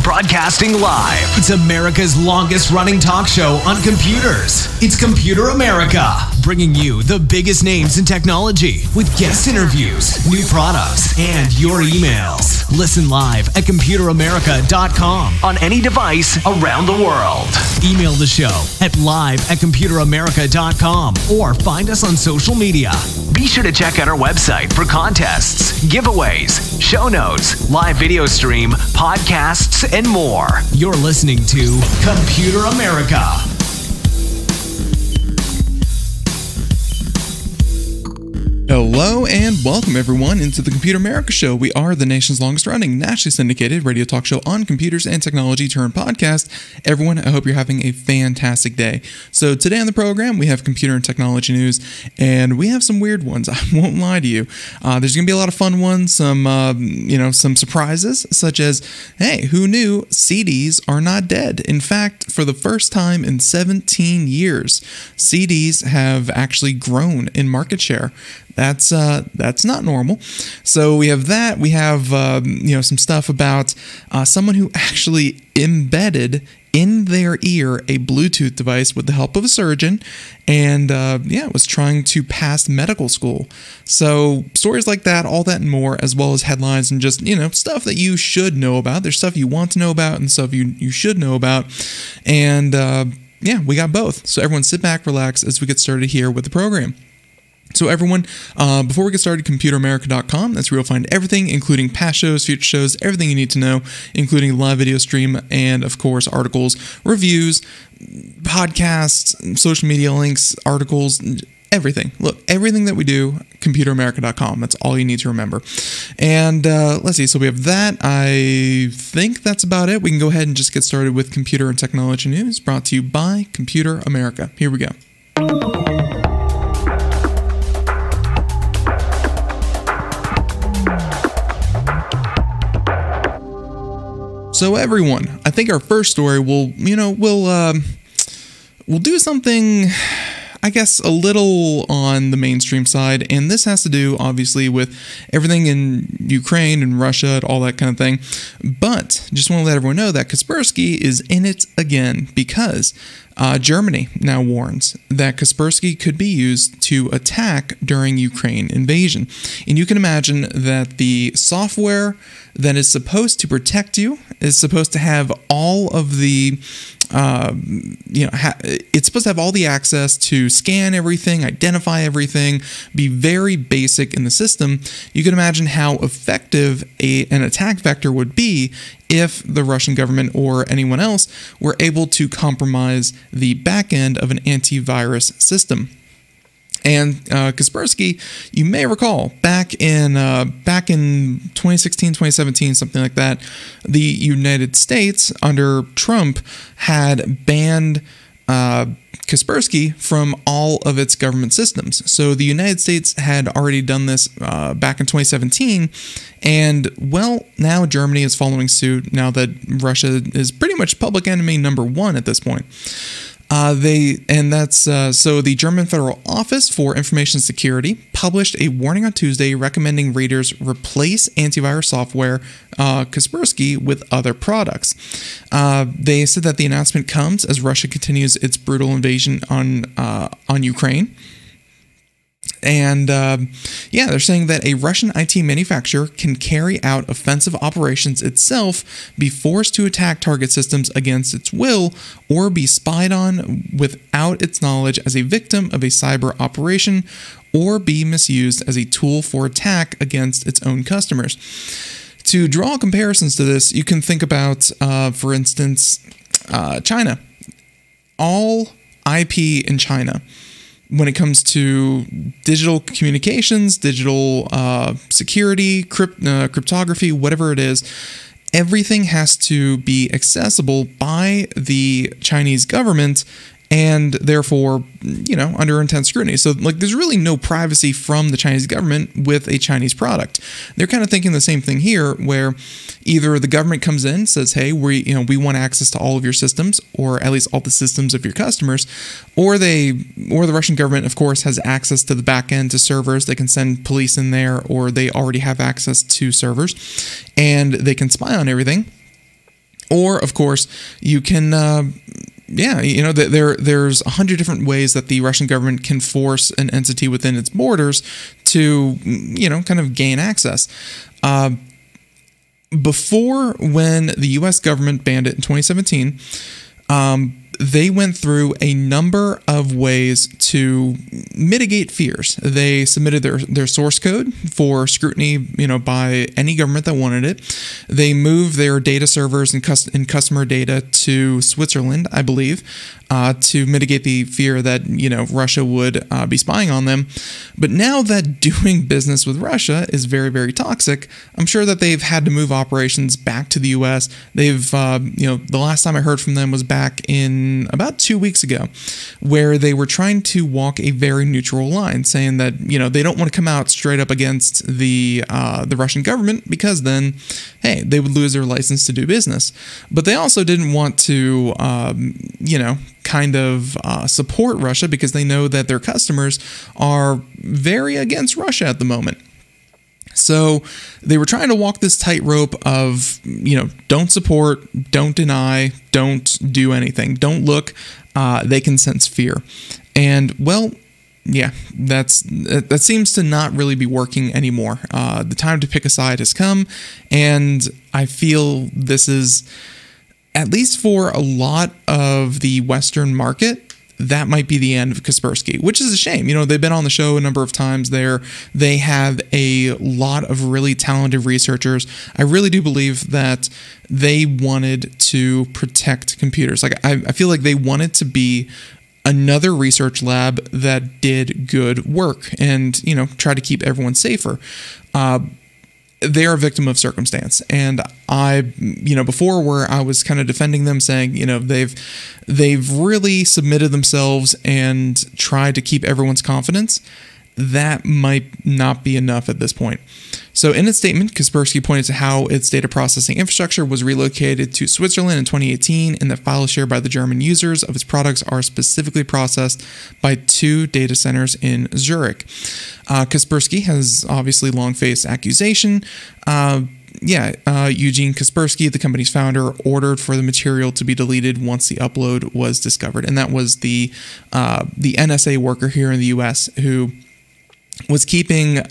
Broadcasting live. It's America's longest running talk show on computers. It's Computer America, bringing you the biggest names in technology with guest interviews, new products, and your emails. Listen live at computeramerica.com on any device around the world. Email the show at live@computeramerica.com or find us on social media. Be sure to check out our website for contests, giveaways, show notes, live video stream, podcasts, and more. You're listening to Computer America. Hello and welcome everyone into the Computer America Show. We are the nation's longest running, nationally syndicated radio talk show on computers and technology turned podcast. Everyone, I hope you're having a fantastic day. So today on the program, we have computer and technology news, and we have some weird ones. I won't lie to you. There's going to be a lot of fun ones, some surprises, such as, hey, who knew CDs are not dead? In fact, for the first time in 17 years, CDs have actually grown in market share. That's not normal. So we have that. We have some stuff about someone who actually embedded in their ear a Bluetooth device with the help of a surgeon, and was trying to pass medical school. So stories like that, all that and more, as well as headlines and just stuff that you should know about. There's stuff you want to know about and stuff you should know about, and we got both. So everyone, sit back, relax as we get started here with the program. So everyone, before we get started, computeramerica.com, that's where you'll find everything, including past shows, future shows, everything you need to know, including live video stream, and of course, articles, reviews, podcasts, social media links, articles, everything. Look, everything that we do, computeramerica.com, that's all you need to remember. And let's see, so we have that. I think that's about it. We can go ahead and just get started with computer and technology news, brought to you by Computer America. Here we go. So everyone, I think our first story we'll do something, I guess, a little on the mainstream side, and this has to do, obviously, with everything in Ukraine and Russia and all that kind of thing, but just want to let everyone know that Kaspersky is in it again, because Germany now warns that Kaspersky could be used to attack during Ukraine invasion. And you can imagine that the software that is supposed to protect you is supposed to have all of the it's supposed to have all the access to scan everything, identify everything, be very basic in the system. You can imagine how effective an attack vector would be if the Russian government or anyone else were able to compromise the back end of an antivirus system. And Kaspersky, you may recall, back in 2016, 2017, something like that, the United States under Trump had banned Kaspersky from all of its government systems. So the United States had already done this back in 2017, and well, now Germany is following suit now that Russia is pretty much public enemy number one at this point. So the German Federal Office for Information Security published a warning on Tuesday recommending readers replace antivirus software Kaspersky with other products. They said that the announcement comes as Russia continues its brutal invasion on Ukraine. And they're saying that a Russian IT manufacturer can carry out offensive operations itself, be forced to attack target systems against its will, or be spied on without its knowledge as a victim of a cyber operation, or be misused as a tool for attack against its own customers. To draw comparisons to this, you can think about, for instance, China. All IP in China, when it comes to digital communications, digital security, cryptography, whatever it is, everything has to be accessible by the Chinese government and therefore, under intense scrutiny. So, there's really no privacy from the Chinese government with a Chinese product. They're kind of thinking the same thing here, where either the government comes in, says, hey, we want access to all of your systems, or at least all the systems of your customers, or the Russian government, of course, has access to the back end to servers. They can send police in there, or they already have access to servers, and they can spy on everything. Or, of course, you can, there's 100 different ways that the Russian government can force an entity within its borders to, kind of gain access. Before, when the U.S. government banned it in 2017, they went through a number of ways to mitigate fears. They submitted their source code for scrutiny, by any government that wanted it. They moved their data servers and customer data to Switzerland, I believe, to mitigate the fear that, Russia would be spying on them. But now that doing business with Russia is very, very toxic, I'm sure that they've had to move operations back to the U.S. They've, the last time I heard from them was back in about 2 weeks ago, where they were trying to walk a very neutral line, saying that, they don't want to come out straight up against the Russian government, because then, hey, they would lose their license to do business. But they also didn't want to, support Russia, because they know that their customers are very against Russia at the moment. So they were trying to walk this tightrope of, don't support, don't deny, don't do anything, don't look. They can sense fear. And, well, yeah, that seems to not really be working anymore. The time to pick a side has come, and I feel this is, at least for a lot of the Western market, that might be the end of Kaspersky, which is a shame. They've been on the show a number of times there. They have a lot of really talented researchers. I really do believe that they wanted to protect computers. Like, I feel like they wanted to be another research lab that did good work and, try to keep everyone safer. They're a victim of circumstance. And before, where I was kind of defending them, saying, they've really submitted themselves and tried to keep everyone's confidence, that might not be enough at this point. So in its statement, Kaspersky pointed to how its data processing infrastructure was relocated to Switzerland in 2018, and that files shared by the German users of its products are specifically processed by 2 data centers in Zurich. Kaspersky has obviously long faced accusation. Eugene Kaspersky, the company's founder, ordered for the material to be deleted once the upload was discovered, and that was the NSA worker here in the U.S. who was keeping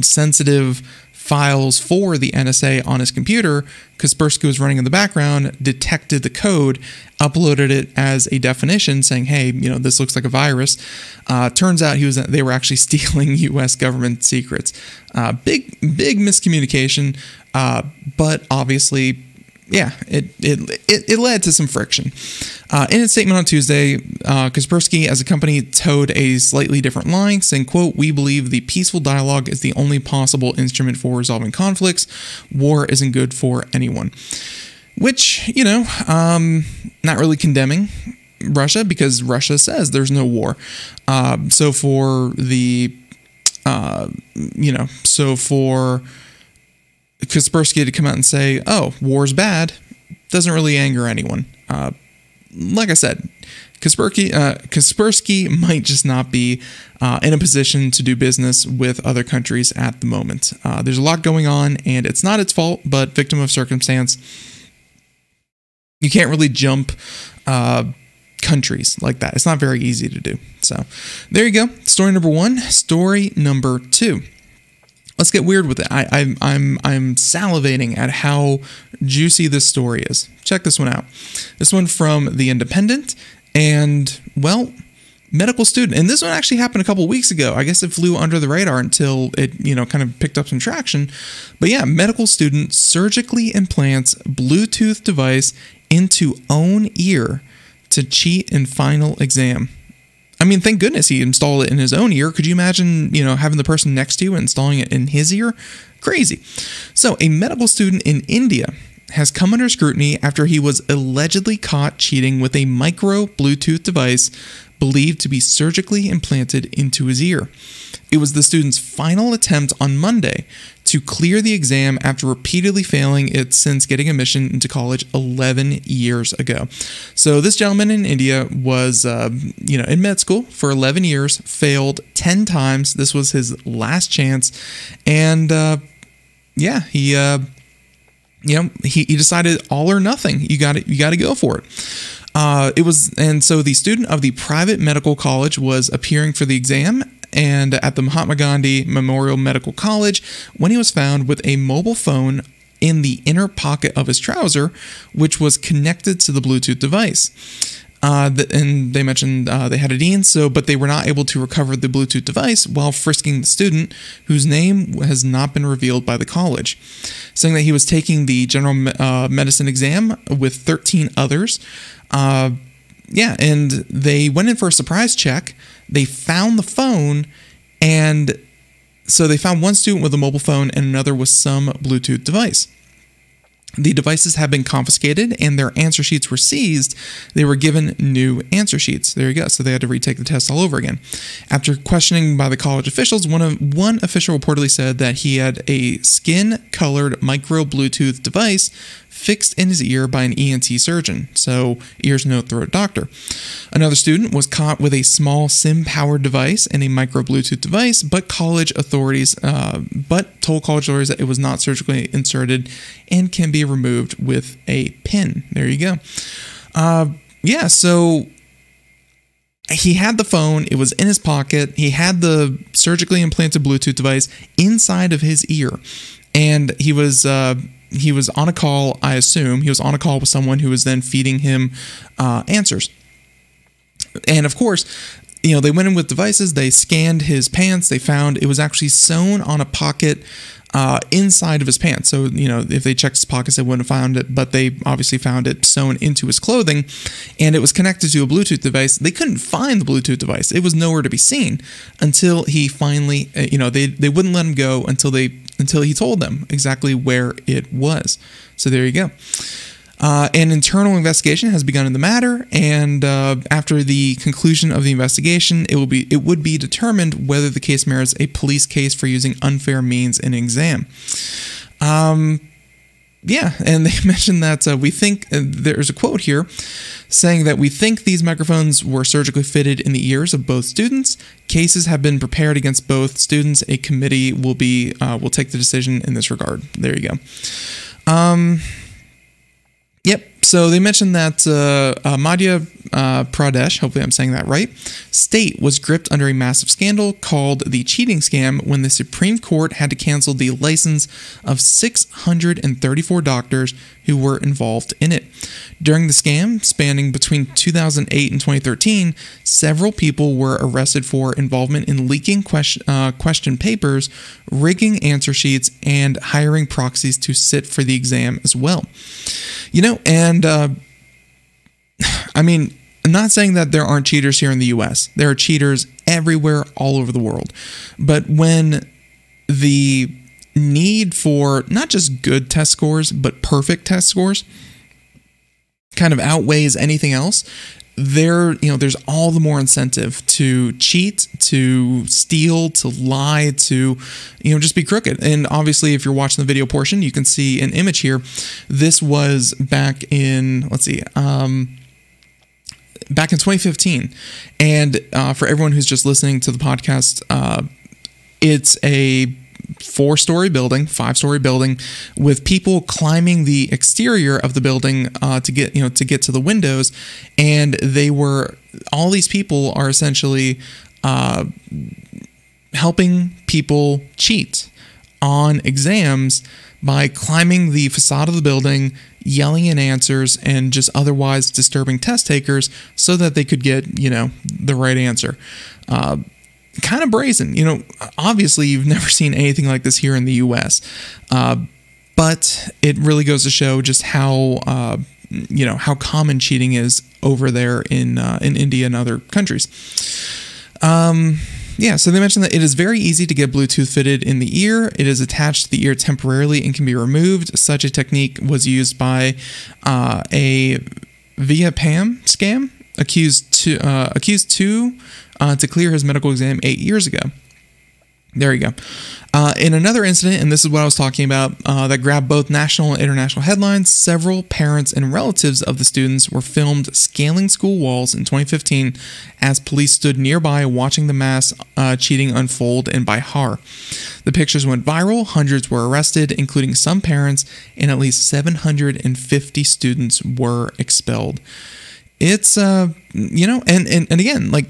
sensitive files for the NSA on his computer. Kaspersky was running in the background, detected the code, uploaded it as a definition, saying, "Hey, this looks like a virus." Turns out they were actually stealing U.S. government secrets. Big miscommunication, but obviously, yeah, it led to some friction. In its statement on Tuesday, Kaspersky as a company towed a slightly different line, saying, quote, "We believe the peaceful dialogue is the only possible instrument for resolving conflicts. War isn't good for anyone." Which, not really condemning Russia, because Russia says there's no war. So for Kaspersky to come out and say, "Oh, war's bad," doesn't really anger anyone. Like I said, Kaspersky might just not be in a position to do business with other countries at the moment. There's a lot going on, and it's not its fault, but victim of circumstance. You can't really jump countries like that. It's not very easy to do. So there you go. Story number 1. Story number 2. Let's get weird with it. I'm salivating at how juicy this story is. Check this one out. This one from The Independent, and, well, medical student. And this one actually happened a couple weeks ago. I guess it flew under the radar until it, kind of picked up some traction. But yeah, medical student surgically implants Bluetooth device into own ear to cheat in final exam. I mean, thank goodness he installed it in his own ear. Could you imagine, having the person next to you and installing it in his ear? Crazy. So a medical student in India has come under scrutiny after he was allegedly caught cheating with a micro Bluetooth device believed to be surgically implanted into his ear. It was the student's final attempt on Monday to clear the exam after repeatedly failing it since getting admission into college 11 years ago. So this gentleman in India was, in med school for 11 years, failed 10 times. This was his last chance. And, he he decided all or nothing. You got to go for it. And so the student of the private medical college was appearing for the exam and at the Mahatma Gandhi Memorial Medical College when he was found with a mobile phone in the inner pocket of his trouser, which was connected to the Bluetooth device. And they mentioned they had it in, but they were not able to recover the Bluetooth device while frisking the student, whose name has not been revealed by the college, saying that he was taking the general medicine exam with 13 others. And they went in for a surprise check. They found the phone, and so they found one student with a mobile phone and another with some Bluetooth device. The devices have been confiscated and their answer sheets were seized. They were given new answer sheets. There you go. So they had to retake the test all over again. After questioning by the college officials, one official reportedly said that he had a skin-colored micro Bluetooth device fixed in his ear by an ENT surgeon, so ears, nose, throat doctor. Another student was caught with a small SIM-powered device and a micro Bluetooth device, but told college authorities that it was not surgically inserted and can be removed with a pin. There you go. So he had the phone. It was in his pocket. He had the surgically implanted Bluetooth device inside of his ear, and he was on a call, I assume. He was on a call with someone who was then feeding him answers. And of course, they went in with devices. They scanned his pants. They found it was actually sewn on a pocket inside of his pants. So, if they checked his pockets, they wouldn't have found it, but they obviously found it sewn into his clothing, and it was connected to a Bluetooth device. They couldn't find the Bluetooth device. It was nowhere to be seen until he finally, they wouldn't let him go until he told them exactly where it was. So there you go. An internal investigation has begun in the matter, and after the conclusion of the investigation, it would be determined whether the case merits a police case for using unfair means in an exam. And they mentioned that we think, there's a quote here saying that we think these microphones were surgically fitted in the ears of both students. Cases have been prepared against both students. A committee will take the decision in this regard. There you go. So they mentioned that Madhya Pradesh, hopefully I'm saying that right, state was gripped under a massive scandal called the cheating scam when the Supreme Court had to cancel the license of 634 doctors who were involved in it. During the scam, spanning between 2008 and 2013, several people were arrested for involvement in leaking question papers, rigging answer sheets, and hiring proxies to sit for the exam as well. I'm not saying that there aren't cheaters here in the US. There are cheaters everywhere, all over the world. But when the need for not just good test scores, but perfect test scores kind of outweighs anything else, there's all the more incentive to cheat, to steal, to lie, to, just be crooked. And obviously, if you're watching the video portion, you can see an image here. This was back in, back in 2015. And for everyone who's just listening to the podcast, it's a 4-story building, 5-story building, with people climbing the exterior of the building to get to the windows, and all these people are essentially helping people cheat on exams by climbing the facade of the building, yelling in answers, and just otherwise disturbing test takers so that they could get the right answer. Kind of brazen. Obviously you've never seen anything like this here in the US, but it really goes to show just how how common cheating is over there in India and other countries. So they mentioned that it is very easy to get Bluetooth fitted in the ear. It is attached to the ear temporarily and can be removed. Such a technique was used by a Vietnam scam accused to clear his medical exam 8 years ago. There you go. In another incident, and this is what I was talking about, that grabbed both national and international headlines, several parents and relatives of the students were filmed scaling school walls in 2015 as police stood nearby watching the mass cheating unfold in Bihar. The pictures went viral, hundreds were arrested, including some parents, and at least 750 students were expelled. It's, you know, and again, like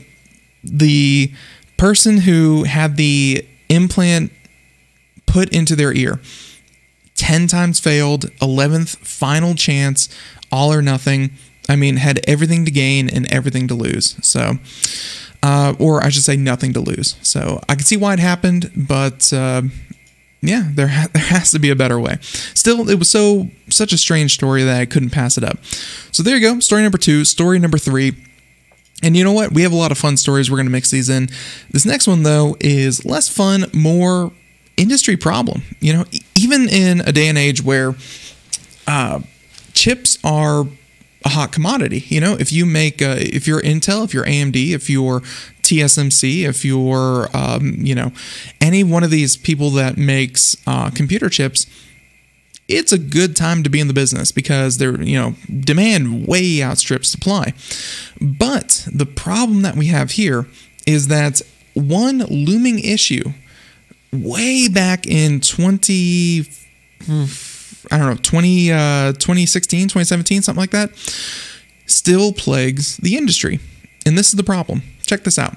the person who had the implant put into their ear, 10 times failed, 11th final chance, all or nothing. I mean, had everything to gain and everything to lose. So, or I should say nothing to lose. So I can see why it happened, but yeah, there has to be a better way. Still, it was such a strange story that I couldn't pass it up. So there you go. Story number 2. Story number 3. And you know what? We have a lot of fun stories. We're going to mix these in. This next one, though, is less fun, more industry problem. You know, even in a day and age where chips are a hot commodity. You know, if you make, if you're Intel, if you're AMD, if you're TSMC, if you're, you know, any one of these people that makes computer chips, it's a good time to be in the business because they're, you know, demand way outstrips supply. But the problem that we have here is that one looming issue way back in 2016, 2017, something like that, still plagues the industry. And this is the problem. Check this out.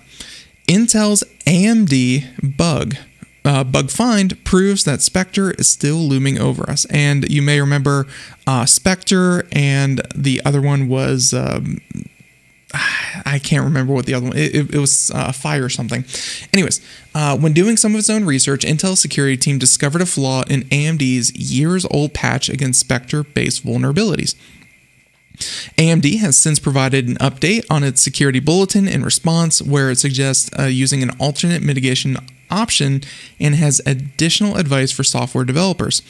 Intel's AMD bug find proves that Spectre is still looming over us. And you may remember Spectre, and the other one was, I can't remember what the other one, it was Fire or something. Anyways, when doing some of its own research, Intel's security team discovered a flaw in AMD's years-old patch against Spectre-based vulnerabilities. AMD has since provided an update on its security bulletin in response, where it suggests using an alternate mitigation option and has additional advice for software developers.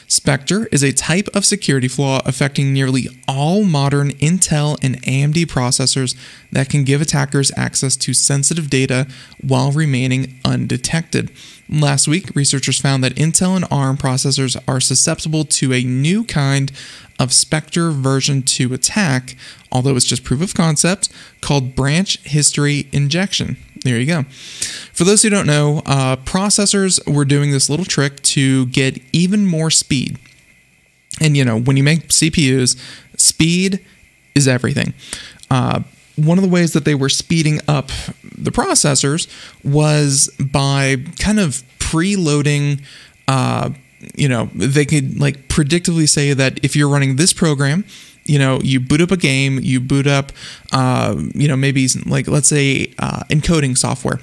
Spectre is a type of security flaw affecting nearly all modern Intel and AMD processors that can give attackers access to sensitive data while remaining undetected. Last week, researchers found that Intel and ARM processors are susceptible to a new kind of Spectre version 2 attack, although it's just proof of concept, called branch history injection. There you go. For those who don't know, processors were doing this little trick to get even more speed. And, you know, when you make CPUs, speed is everything. One of the ways that they were speeding up the processors was by kind of preloading, you know, they could like predictively say that if you're running this program, you know, you boot up a game, you boot up, you know, maybe like, let's say, encoding software.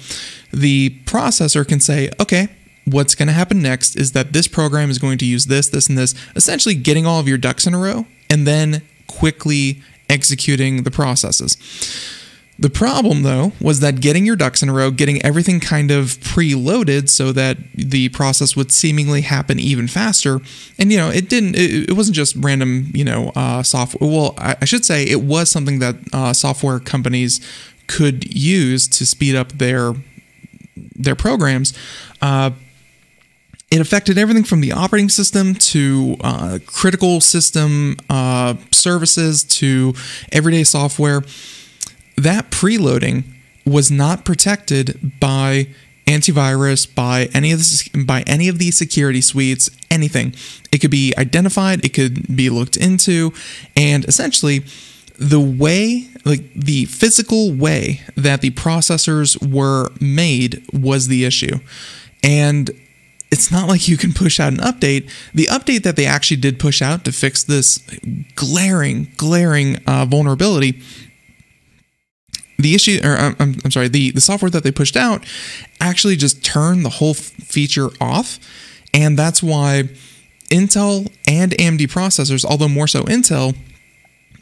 The processor can say, okay, what's going to happen next is that this program is going to use this, this, and this, essentially getting all of your ducks in a row and then quickly executing the processes. The problem, though, was that getting your ducks in a row, getting everything kind of preloaded so that the process would seemingly happen even faster. And, you know, it wasn't just random, you know, software. Well, I should say it was something that software companies could use to speed up their programs. It affected everything from the operating system to critical system services to everyday software. That preloading was not protected by antivirus, by any of these security suites, anything. It could be identified, it could be looked into, and essentially the way, like the physical way that the processors were made was the issue. And it's not like you can push out an update. The update that they actually did push out to fix this glaring vulnerability, the issue, or I'm sorry, the software that they pushed out actually just turned the whole feature off. And that's why Intel and AMD processors, although more so Intel,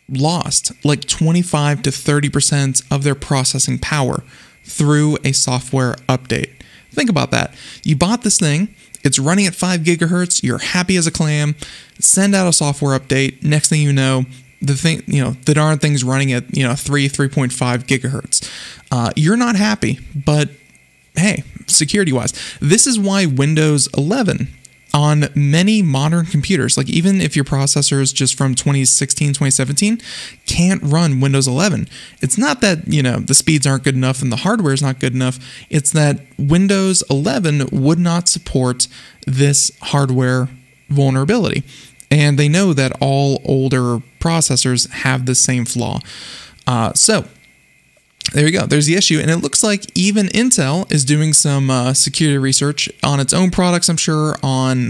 lost like 25 to 30% of their processing power through a software update. Think about that. You bought this thing, it's running at 5 gigahertz, you're happy as a clam, send out a software update, next thing you know, the darn thing's running at, 3.5 gigahertz. You're not happy, but hey, security-wise. This is why Windows 11 on many modern computers, like even if your processor is just from 2016, 2017, can't run Windows 11. It's not that, the speeds aren't good enough and the hardware is not good enough. It's that Windows 11 would not support this hardware vulnerability. And they know that all older processors have the same flaw. So there you go. There's the issue. And it looks like even Intel is doing some security research on its own products, I'm sure, on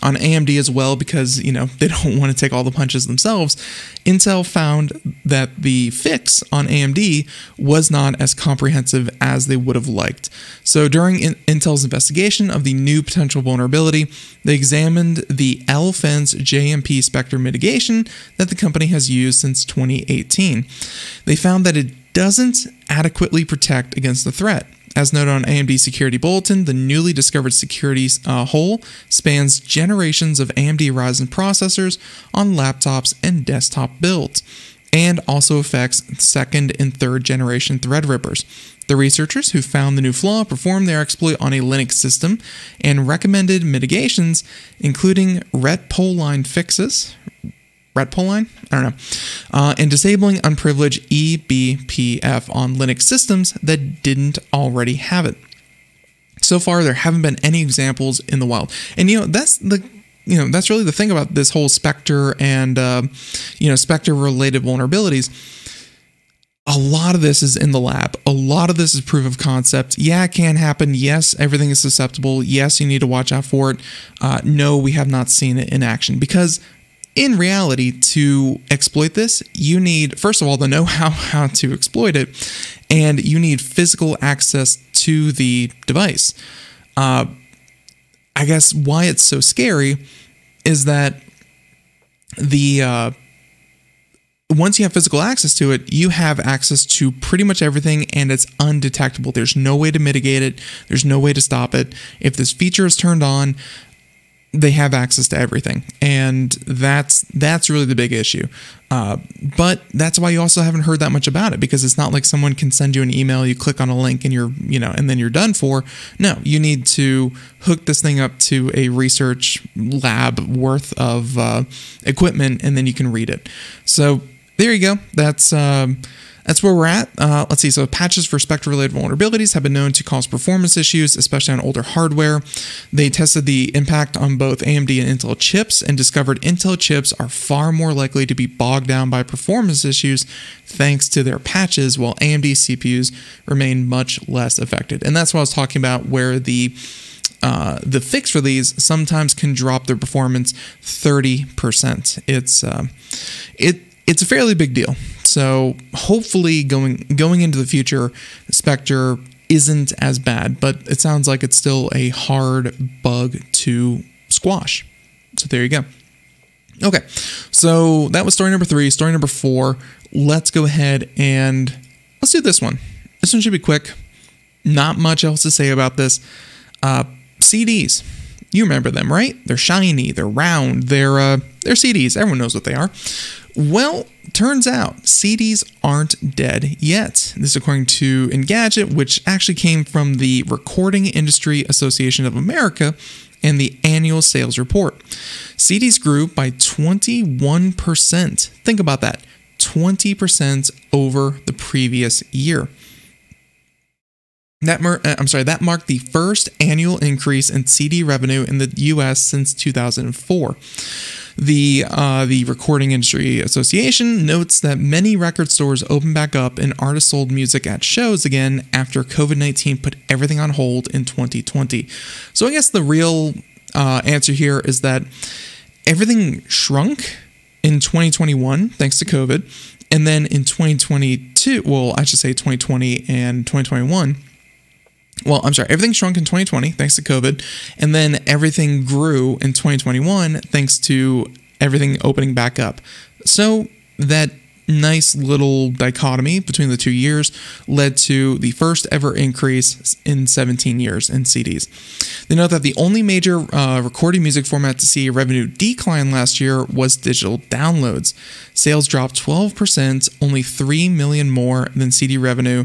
AMD as well, because, they don't want to take all the punches themselves. Intel found that the fix on AMD was not as comprehensive as they would have liked. So during Intel's investigation of the new potential vulnerability, they examined the LFense JMP Spectre mitigation that the company has used since 2018. They found that it doesn't adequately protect against the threat. As noted on AMD Security Bulletin, the newly discovered security hole spans generations of AMD Ryzen processors on laptops and desktop builds, and also affects second and third generation Threadrippers. The researchers who found the new flaw performed their exploit on a Linux system and recommended mitigations, including retpoline fixes, retpoline? I don't know. And disabling unprivileged eBPF on Linux systems that didn't already have it. So far, there haven't been any examples in the wild. And that's really the thing about this whole Spectre and Spectre related vulnerabilities. A lot of this is in the lab. A lot of this is proof of concept. Yeah, it can happen. Yes, everything is susceptible. Yes, you need to watch out for it. No, we have not seen it in action, because in reality, to exploit this, you need, first of all, the know-how how to exploit it, and you need physical access to the device. I guess why it's so scary is that once you have physical access to it, you have access to pretty much everything, and it's undetectable. There's no way to mitigate it. There's no way to stop it. If this feature is turned on, they have access to everything, and that's really the big issue. But that's why you also haven't heard that much about it, because it's not like someone can send you an email, you click on a link, and and then you're done for. No, you need to hook this thing up to a research lab worth of equipment, and then you can read it. So there you go. That's where we're at. Let's see. So patches for Spectre-related vulnerabilities have been known to cause performance issues, especially on older hardware. They tested the impact on both AMD and Intel chips and discovered Intel chips are far more likely to be bogged down by performance issues thanks to their patches, while AMD CPUs remain much less affected. And that's what I was talking about, where the fix for these sometimes can drop their performance 30%. It's a fairly big deal. So hopefully going into the future, Spectre isn't as bad, but it sounds like it's still a hard bug to squash. So there you go. Okay, so that was story number 3. Story number 4, let's go ahead and let's do this one. This one should be quick. Not much else to say about this. CDs. You remember them, right? They're shiny, they're round, they're CDs. Everyone knows what they are. Well, turns out CDs aren't dead yet. This is according to Engadget, which actually came from the Recording Industry Association of America and the annual sales report. CDs grew by 21%. Think about that. 20% over the previous year. That marked the first annual increase in CD revenue in the U.S. since 2004. The Recording Industry Association notes that many record stores opened back up and artists sold music at shows again after COVID-19 put everything on hold in 2020. So I guess the real answer here is that everything shrunk in 2021 thanks to COVID, and then in 2022, well, I should say 2020 and 2021. Well, I'm sorry, everything shrunk in 2020 thanks to COVID, and then everything grew in 2021 thanks to everything opening back up. So that nice little dichotomy between the 2 years led to the first ever increase in 17 years in CDs. They note that the only major recording music format to see a revenue decline last year was digital downloads. Sales dropped 12%, only 3 million more than CD revenue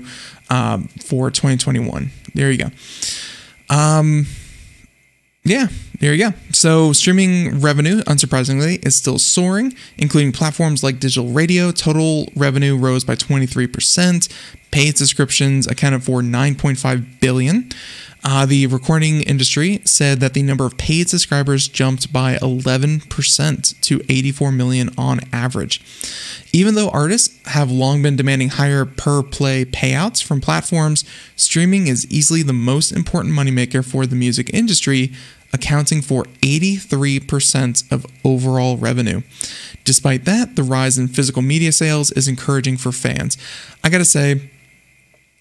for 2021. there you go. Yeah, there you go. So streaming revenue, unsurprisingly, is still soaring, including platforms like digital radio. Total revenue rose by 23%. Paid subscriptions accounted for $9.5 billion. The recording industry said that the number of paid subscribers jumped by 11% to 84 million on average. Even though artists have long been demanding higher per-play payouts from platforms, streaming is easily the most important moneymaker for the music industry, accounting for 83% of overall revenue. Despite that, the rise in physical media sales is encouraging for fans. I gotta say,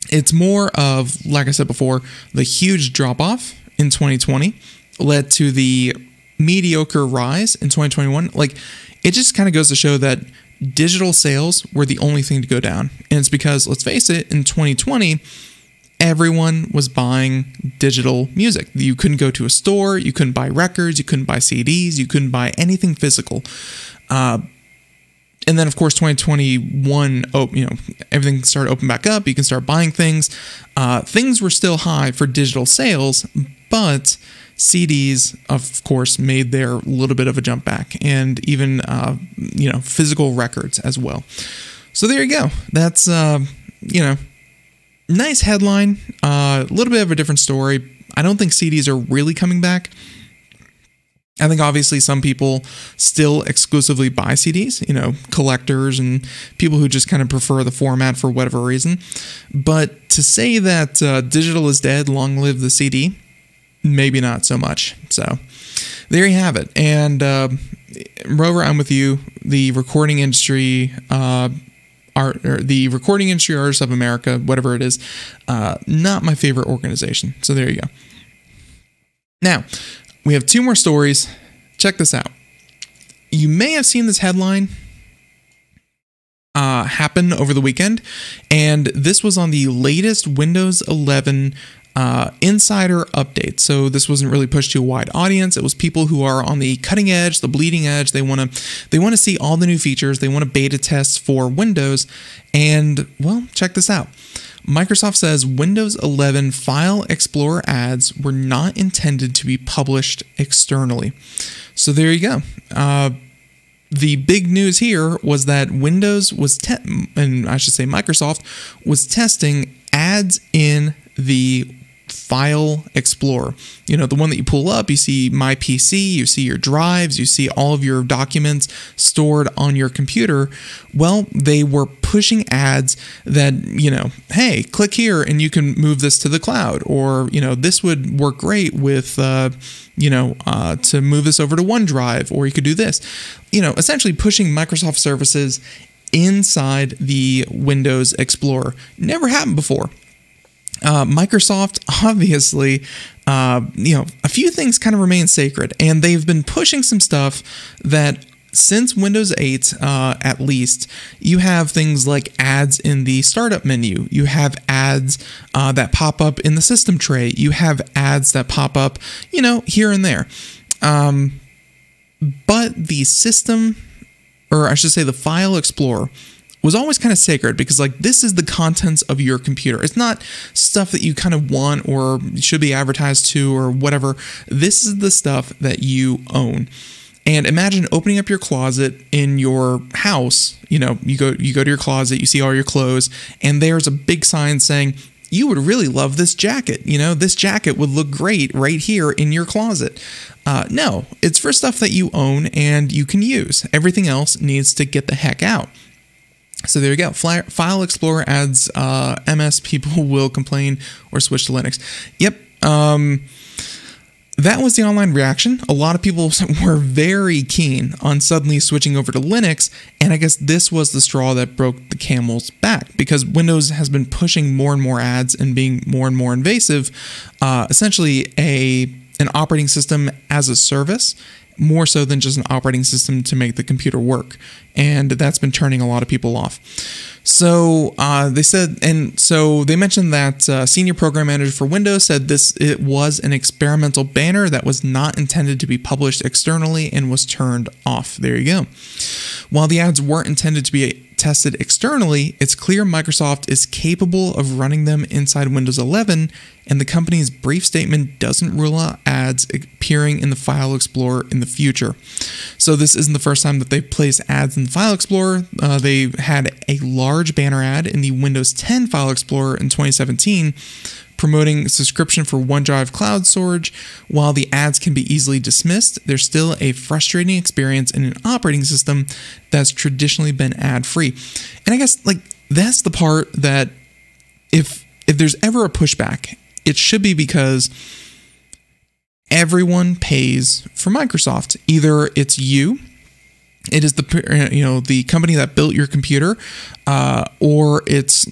it's more of, like I said before, the huge drop-off in 2020 led to the mediocre rise in 2021. Like, it just kind of goes to show that digital sales were the only thing to go down. And it's because, let's face it, in 2020, everyone was buying digital music. You couldn't go to a store, you couldn't buy records, you couldn't buy CDs, you couldn't buy anything physical. And then, of course, 2021, everything started open back up. You can start buying things. Things were still high for digital sales, but CDs, of course, made their little bit of a jump back, and even, physical records as well. So there you go. That's, nice headline. A little bit of a different story. I don't think CDs are really coming back. I think obviously some people still exclusively buy CDs, collectors and people who just kind of prefer the format for whatever reason. But to say that digital is dead, long live the CD, maybe not so much. So there you have it. And Rover, I'm with you. The recording industry, the Recording Industry Artists of America, whatever it is, not my favorite organization. So there you go. Now, we have two more stories. Check this out. You may have seen this headline happen over the weekend, and this was on the latest Windows 11 insider update. So this wasn't really pushed to a wide audience. It was people who are on the cutting edge, the bleeding edge. They want to see all the new features. They want to beta test for Windows. And well, check this out. Microsoft says Windows 11 File Explorer ads were not intended to be published externally. So there you go. The big news here was that Microsoft was testing ads in the File Explorer. The one that you pull up, you see My PC, you see your drives, you see all of your documents stored on your computer. Well, they were pushing ads that, hey, click here and you can move this to the cloud, or, this would work great with, to move this over to OneDrive, or you could do this. Essentially pushing Microsoft services inside the Windows Explorer. Never happened before. Microsoft, obviously, a few things kind of remain sacred, and they've been pushing some stuff that since Windows 8, at least, you have things like ads in the startup menu. You have ads that pop up in the system tray. You have ads that pop up, here and there. But the system, or I should say the File Explorer, was always kind of sacred, because this is the contents of your computer. It's not stuff that you kind of want or should be advertised to or whatever. This is the stuff that you own. And imagine opening up your closet in your house. You go to your closet, you see all your clothes, and there's a big sign saying, you would really love this jacket. This jacket would look great right here in your closet. No, it's for stuff that you own and you can use. Everything else needs to get the heck out. So there you go. File Explorer adds MS people will complain or switch to Linux. Yep. That was the online reaction. A lot of people were very keen on suddenly switching over to Linux, and I guess this was the straw that broke the camel's back, because Windows has been pushing more and more ads and being more and more invasive. Essentially an operating system as a service, more so than just an operating system to make the computer work. And that's been turning a lot of people off. So they mentioned that senior program manager for Windows said it was an experimental banner that was not intended to be published externally and was turned off. There you go. While the ads weren't intended to be tested externally, it's clear Microsoft is capable of running them inside Windows 11, and the company's brief statement doesn't rule out ads appearing in the File Explorer in the future. So this isn't the first time that they've placed ads in the File Explorer. They had a large banner ad in the Windows 10 File Explorer in 2017, promoting subscription for OneDrive cloud storage. While the ads can be easily dismissed, there's still a frustrating experience in an operating system that's traditionally been ad-free. And I guess that's the part that if there's ever a pushback, it should be because everyone pays for Microsoft. Either it's you, it is the company that built your computer, or it's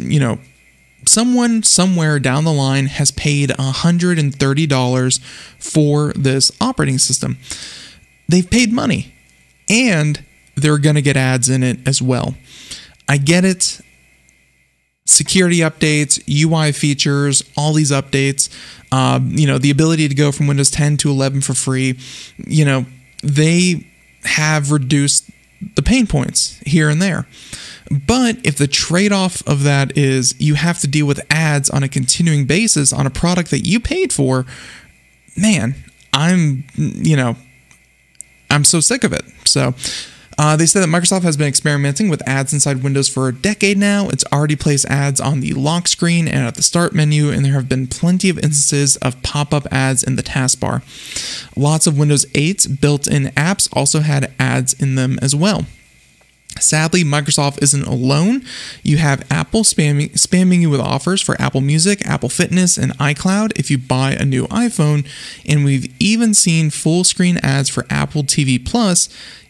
someone somewhere down the line has paid $130 for this operating system. They've paid money, and they're going to get ads in it as well. I get it. Security updates, UI features, all these updates, the ability to go from Windows 10 to 11 for free, they have reduced the pain points here and there. But if the trade-off of that is you have to deal with ads on a continuing basis on a product that you paid for, man, I'm so sick of it. So they say that Microsoft has been experimenting with ads inside Windows for a decade now. It's already placed ads on the lock screen and at the start menu, and there have been plenty of instances of pop-up ads in the taskbar. Lots of Windows 8's built-in apps also had ads in them as well. Sadly, Microsoft isn't alone. You have Apple spamming you with offers for Apple Music, Apple Fitness, and iCloud if you buy a new iPhone, and we've even seen full-screen ads for Apple TV Plus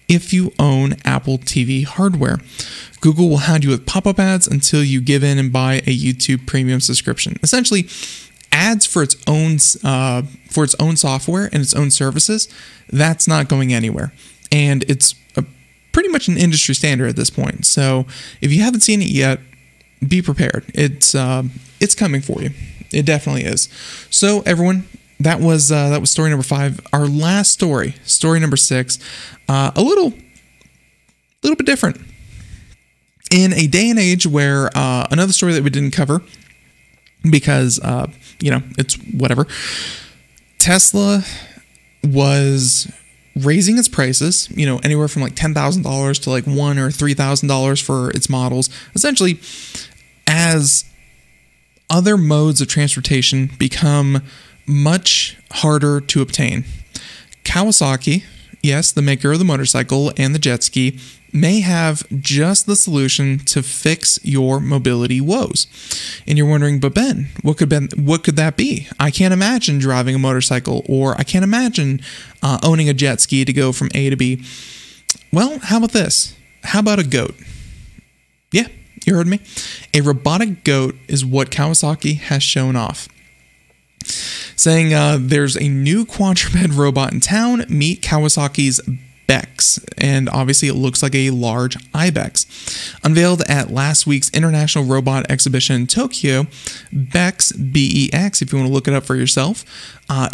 if you own Apple TV hardware. Google will hound you with pop-up ads until you give in and buy a YouTube Premium subscription. Essentially, ads for its own software and its own services, that's not going anywhere. And it's pretty much an industry standard at this point. So if you haven't seen it yet, be prepared. It's coming for you. It definitely is. So everyone, that was story number 5. Our last story number 6, a little bit different. In a day and age where another story that we didn't cover because it's whatever. Tesla was raising its prices, anywhere from like $10,000 to like $1,000 or $3,000 for its models, essentially as other modes of transportation become much harder to obtain. Kawasaki, yes, the maker of the motorcycle and the jet ski, may have just the solution to fix your mobility woes. And you're wondering, but Ben, what could that be? I can't imagine driving a motorcycle, or I can't imagine owning a jet ski to go from A to B. Well, how about this? How about a goat? Yeah, you heard me. A robotic goat is what Kawasaki has shown off. Saying there's a new quadruped robot in town. Meet Kawasaki's Bex, and obviously it looks like a large ibex. Unveiled at last week's International Robot Exhibition in Tokyo, Bex, B-E-X, if you want to look it up for yourself,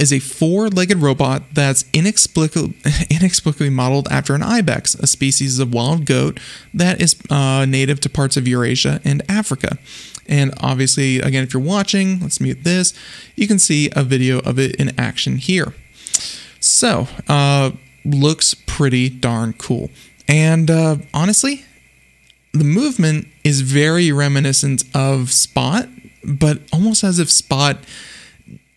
is a 4-legged robot that's inexplicably modeled after an ibex, a species of wild goat that is native to parts of Eurasia and Africa. And obviously, again, if you're watching, let's mute this, you can see a video of it in action here. So, looks pretty darn cool. And honestly, the movement is very reminiscent of Spot, but almost as if Spot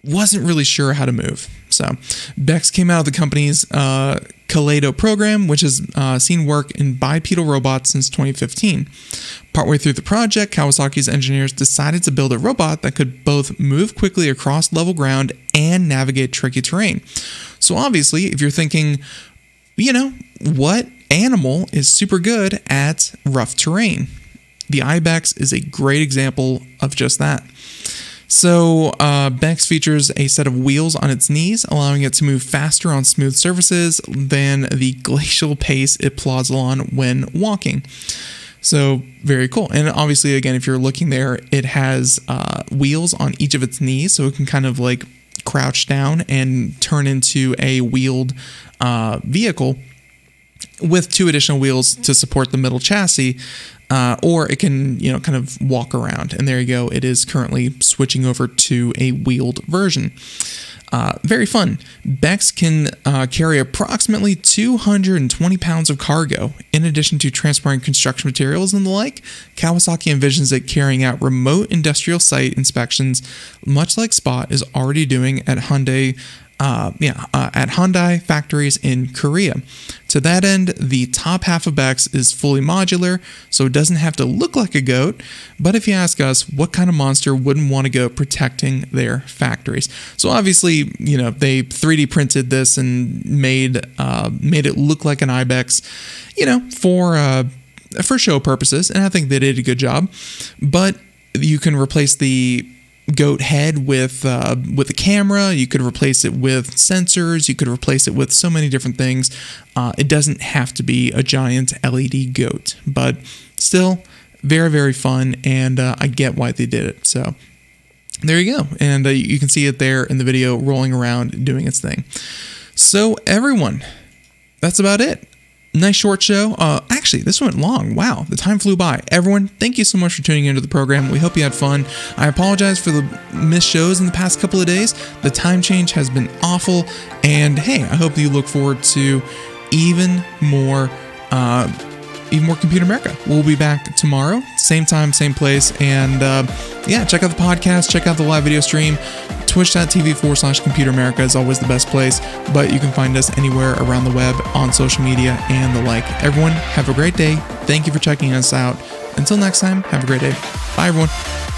wasn't really sure how to move. So Bex came out of the company's Kaleido program, which has seen work in bipedal robots since 2015. Partway through the project, Kawasaki's engineers decided to build a robot that could both move quickly across level ground and navigate tricky terrain. So obviously, if you're thinking, what animal is super good at rough terrain? The ibex is a great example of just that. So Bex features a set of wheels on its knees, allowing it to move faster on smooth surfaces than the glacial pace it plods along when walking. So very cool. And obviously, again, if you're looking there, it has wheels on each of its knees, so it can kind of like crouch down and turn into a wheeled vehicle. with 2 additional wheels to support the middle chassis, or it can, kind of walk around. And there you go. It is currently switching over to a wheeled version. Very fun. Bex can carry approximately 220 pounds of cargo. In addition to transporting construction materials and the like, Kawasaki envisions it carrying out remote industrial site inspections, much like Spot is already doing at Hyundai factories in Korea. To that end, the top half of Bex is fully modular, so it doesn't have to look like a goat. But if you ask us, what kind of monster wouldn't want a goat protecting their factories? So obviously, they 3D printed this and made it look like an ibex, for show purposes, and I think they did a good job. But you can replace the goat head with a camera. You could replace it with sensors. You could replace it with so many different things. It doesn't have to be a giant LED goat, but still very, very fun, and I get why they did it. So there you go, and you can see it there in the video rolling around doing its thing. So everyone, that's about it. Nice short show. Actually, this went long. Wow, the time flew by. Everyone, thank you so much for tuning into the program. We hope you had fun. I apologize for the missed shows in the past couple of days. The time change has been awful. And hey, I hope that you look forward to even more Computer America. We'll be back tomorrow, same time, same place. And yeah, check out the podcast, check out the live video stream. Twitch.tv/Computer America is always the best place, but you can find us anywhere around the web, on social media, and the like. Everyone, have a great day. Thank you for checking us out. Until next time, have a great day. Bye, everyone.